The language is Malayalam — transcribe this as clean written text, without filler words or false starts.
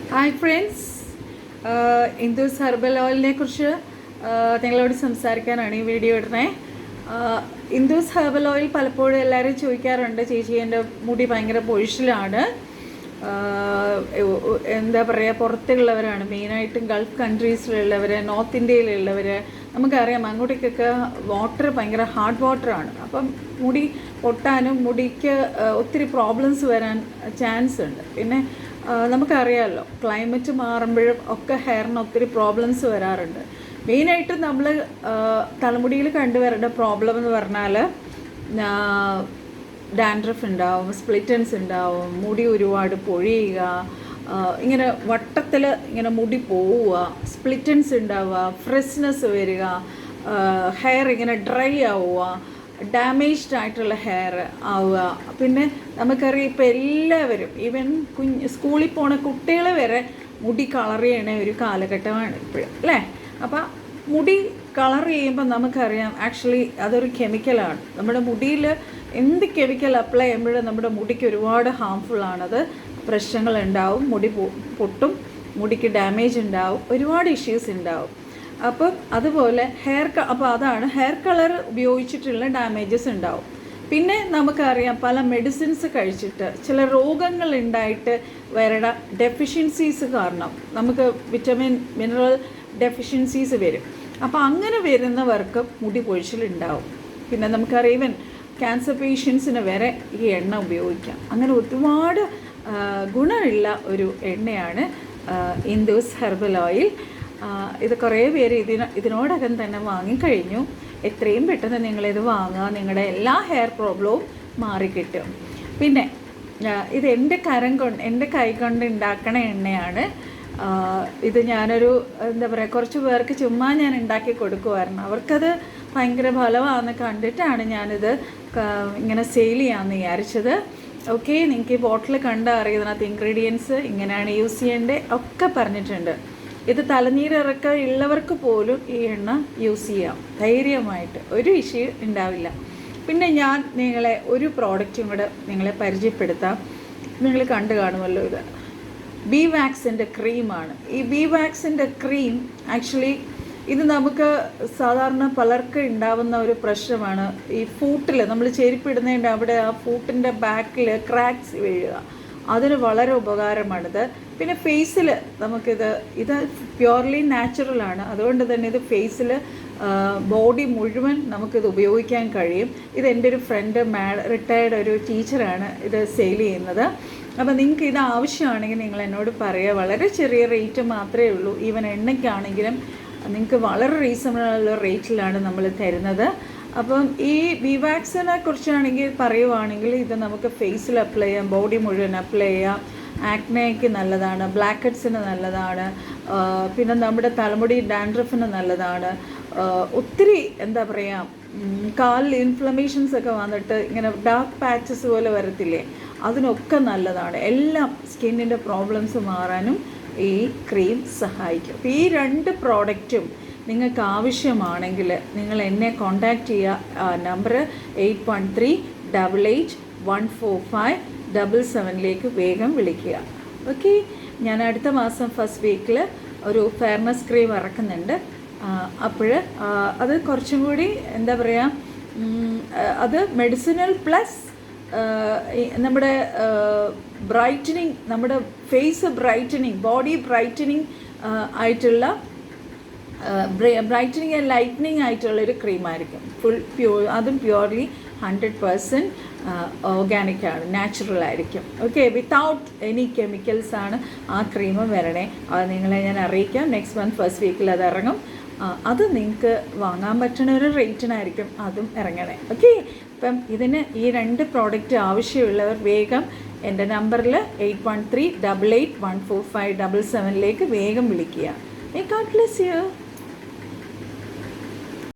ഹായ് ഫ്രണ്ട്സ്, ഇന്ദൂസ് ഹെർബൽ ഓയിലിനെ കുറിച്ച് നിങ്ങളോട് സംസാരിക്കാനാണ് ഈ വീഡിയോ ഇടുന്നത്. ഇന്ദൂസ് ഹെർബൽ ഓയിൽ പലപ്പോഴും എല്ലാവരും ചോദിക്കാറുണ്ട്, ചേച്ചി എൻ്റെ മുടി ഭയങ്കര പൊഴിച്ചിലാണ്, എന്താ പറയുക, പുറത്തുള്ളവരാണ്, മെയിനായിട്ടും ഗൾഫ് കൺട്രീസിലുള്ളവർ, നോർത്ത് ഇന്ത്യയിലുള്ളവർ. നമുക്കറിയാം അങ്ങോട്ടേക്കൊക്കെ വാട്ടർ ഭയങ്കര ഹാർഡ് വാട്ടറാണ്. അപ്പം മുടി പൊട്ടാനും മുടിക്ക് ഒത്തിരി പ്രോബ്ലംസ് വരാൻ ചാൻസ് ഉണ്ട്. പിന്നെ നമുക്കറിയാമല്ലോ, ക്ലൈമറ്റ് മാറുമ്പോഴും ഒക്കെ ഹെയറിന് ഒത്തിരി പ്രോബ്ലംസ് വരാറുണ്ട്. മെയിനായിട്ടും നമ്മൾ തലമുടിയിൽ കണ്ടുവരേണ്ട പ്രോബ്ലം എന്ന് പറഞ്ഞാൽ ഡാൻഡ്രഫ് ഉണ്ടാവും, സ്പ്ലിറ്റൻസ് ഉണ്ടാവും, മുടി ഒരുപാട് പൊഴിയുക, ഇങ്ങനെ വട്ടത്തിൽ ഇങ്ങനെ മുടി പോവുക, സ്പ്ലിറ്റൻസ് ഉണ്ടാവുക, ഫ്രഷ്നെസ് വരിക, ഹെയർ ഇങ്ങനെ ഡ്രൈ ആവുക, ഡാമേജ്ഡ് ആയിട്ടുള്ള ഹെയർ ആവുക. പിന്നെ നമുക്കറിയാം ഇപ്പോൾ എല്ലാവരും, ഈവൻ സ്കൂളിൽ പോണ കുട്ടികൾ വരെ മുടി കളർ ചെയ്യണ ഒരു കാലഘട്ടമാണ് ഇപ്പോഴും, അല്ലേ? അപ്പോൾ മുടി കളർ ചെയ്യുമ്പോൾ നമുക്കറിയാം ആക്ച്വലി അതൊരു കെമിക്കലാണ്. നമ്മുടെ മുടിയിൽ എന്ത് കെമിക്കൽ അപ്ലൈ ചെയ്യുമ്പോഴും നമ്മുടെ മുടിക്ക് ഒരുപാട് ഹാംഫുള്ളാണത്. പ്രശ്നങ്ങളുണ്ടാവും, മുടി പൊട്ടും, മുടിക്ക് ഡാമേജ് ഉണ്ടാവും, ഒരുപാട് ഇഷ്യൂസ് ഉണ്ടാവും. അപ്പം അതുപോലെ അപ്പോൾ അതാണ് ഹെയർ കളർ ഉപയോഗിച്ചിട്ടുള്ള ഡാമേജസ് ഉണ്ടാവും. പിന്നെ നമുക്കറിയാം പല മെഡിസിൻസ് കഴിച്ചിട്ട് ചില രോഗങ്ങൾ ഉണ്ടായിട്ട് വരണ ഡെഫിഷ്യൻസീസ് കാരണം നമുക്ക് വിറ്റമിൻ മിനറൽ ഡെഫിഷ്യൻസീസ് വരും. അപ്പോൾ അങ്ങനെ വരുന്നവർക്ക് മുടി പൊഴിച്ചിലുണ്ടാവും. പിന്നെ നമുക്കറിയാം ഈവൻ ക്യാൻസർ പേഷ്യൻസിന് വരെ ഈ എണ്ണ ഉപയോഗിക്കാം. അങ്ങനെ ഒരുപാട് ഗുണമുള്ള ഒരു എണ്ണയാണ് ഇന്ദൂസ് ഹെർബൽ ഓയിൽ. ഇത് കുറേ പേര് ഇതിനോടകം തന്നെ വാങ്ങിക്കഴിഞ്ഞു. എത്രയും പെട്ടെന്ന് നിങ്ങളിത് വാങ്ങുക, നിങ്ങളുടെ എല്ലാ ഹെയർ പ്രോബ്ലവും മാറിക്കിട്ടും. പിന്നെ ഇത് എൻ്റെ കൈ കൊണ്ട് ഉണ്ടാക്കണ എണ്ണയാണ്. ഇത് ഞാനൊരു എന്താ പറയുക, കുറച്ച് പേർക്ക് ചുമ്മാ ഞാൻ ഉണ്ടാക്കി കൊടുക്കുമായിരുന്നു. അവർക്കത് ഭയങ്കര ഫലമാണെന്ന് കണ്ടിട്ടാണ് ഞാനിത് ഇങ്ങനെ സെയിൽ ചെയ്യാമെന്ന് വിചാരിച്ചത്. ഓക്കെ, നിങ്ങൾക്ക് ഈ ബോട്ടിൽ കണ്ടാൽ അറിയുന്നതിനകത്ത് ഇൻഗ്രീഡിയൻസ് ഇങ്ങനെയാണ് യൂസ് ചെയ്യേണ്ടത് ഒക്കെ പറഞ്ഞിട്ടുണ്ട്. ഇത് തലനീരിറക്കം ഉള്ളവർക്ക് പോലും ഈ എണ്ണ യൂസ് ചെയ്യാം ധൈര്യമായിട്ട്, ഒരു ഇഷ്യൂ ഉണ്ടാവില്ല. പിന്നെ ഞാൻ നിങ്ങളെ ഒരു പ്രോഡക്റ്റും കൂടെ നിങ്ങളെ പരിചയപ്പെടുത്താം. നിങ്ങൾ കണ്ടു കാണുമല്ലോ, ഇത് ബി വാക്സിൻ്റെ ക്രീമാണ്. ഈ ബി വാക്സിൻ്റെ ക്രീം ആക്ച്വലി ഇത് നമുക്ക് സാധാരണ പലർക്ക് ഉണ്ടാവുന്ന ഒരു പ്രശ്നമാണ്. ഈ ഫൂട്ടിൽ നമ്മൾ ചെരുപ്പിടുന്നതിൻ്റെ അവിടെ ആ ഫൂട്ടിൻ്റെ ബാക്കിൽ ക്രാക്സ് വീഴുക, അതിന് വളരെ ഉപകാരമാണിത്. പിന്നെ ഫേസിൽ ഇത് പ്യുവർലി നാച്ചുറലാണ്. അതുകൊണ്ട് തന്നെ ഇത് ഫേസിൽ ബോഡി മുഴുവൻ നമുക്കിത് ഉപയോഗിക്കാൻ കഴിയും. ഇത് എൻ്റെ ഒരു ഫ്രണ്ട് റിട്ടയർഡ് ഒരു ടീച്ചറാണ് ഇത് സെയിൽ ചെയ്യുന്നത്. അപ്പോൾ നിങ്ങൾക്ക് ഇത് ആവശ്യമാണെങ്കിൽ നിങ്ങൾ എന്നോട് പറയുക. വളരെ ചെറിയ റേറ്റ് മാത്രമേ ഉള്ളൂ. ഈവൻ എണ്ണയ്ക്കാണെങ്കിലും നിങ്ങൾക്ക് വളരെ റീസണബിൾ റേറ്റിലാണ് നമ്മൾ തരുന്നത്. അപ്പം ഈ ബി വാക്സിനെ കുറിച്ചാണെങ്കിൽ പറയുവാണെങ്കിൽ ഇത് നമുക്ക് ഫേസിൽ അപ്ലൈ ചെയ്യാം, ബോഡി മുഴുവൻ അപ്ലൈ ചെയ്യാം. ആക്നെയ്ക്ക് നല്ലതാണ്, ബ്ലാക്ക് ഹെഡ്സിന് നല്ലതാണ്, പിന്നെ നമ്മുടെ തലമുടി ഡാൻഡ്രഫിന് നല്ലതാണ്. ഒത്തിരി എന്താ പറയുക, കാലിൽ ഇൻഫ്ലമേഷൻസ് ഒക്കെ വന്നിട്ട് ഇങ്ങനെ ഡാർക്ക് പാച്ചസ് പോലെ വരത്തില്ലേ, അതിനൊക്കെ നല്ലതാണ്. എല്ലാം സ്കിന്നിൻ്റെ പ്രോബ്ലംസ് മാറാനും ഈ ക്രീം സഹായിക്കും. അപ്പോൾ ഈ രണ്ട് പ്രോഡക്റ്റും നിങ്ങൾക്ക് ആവശ്യമാണെങ്കിൽ നിങ്ങൾ എന്നെ കോൺടാക്റ്റ് ചെയ്യുക. നമ്പർ 8138881457 വേഗം വിളിക്കുക. ഓക്കെ, ഞാൻ അടുത്ത മാസം ഫസ്റ്റ് വീക്കിൽ ഒരു ഫെയർനെസ് ക്രീം ഇറക്കുന്നുണ്ട്. അപ്പോൾ അത് കുറച്ചും കൂടി എന്താ പറയുക, അത് മെഡിസിനൽ പ്ലസ് നമ്മുടെ ബ്രൈറ്റനിങ്, നമ്മുടെ ഫേസ് ബ്രൈറ്റനിങ്, ബോഡി ബ്രൈറ്റനിങ് ആയിട്ടുള്ള ബ്രൈറ്റനിങ് ആൻഡ് ലൈറ്റനിങ് ആയിട്ടുള്ളൊരു ക്രീമായിരിക്കും. അതും പ്യുവർലി 100% ഓർഗാനിക്കാണ്, നാച്ചുറൽ ആയിരിക്കും. ഓക്കെ, വിത്തൗട്ട് എനി കെമിക്കൽസാണ് ആ ക്രീം വരണേ. അത് നിങ്ങളെ ഞാൻ അറിയിക്കാം. നെക്സ്റ്റ് മന്ത് ഫസ്റ്റ് വീക്കിൽ അത് ഇറങ്ങും. അത് നിങ്ങൾക്ക് വാങ്ങാൻ പറ്റുന്ന ഒരു റേറ്റിനായിരിക്കും അതും ഇറങ്ങണേ. ഓക്കെ, ഇപ്പം ഇതിന് ഈ രണ്ട് പ്രോഡക്റ്റ് ആവശ്യമുള്ളവർ വേഗം എൻ്റെ നമ്പറിൽ 8138881457 വേഗം വിളിക്കുക. May God bless you.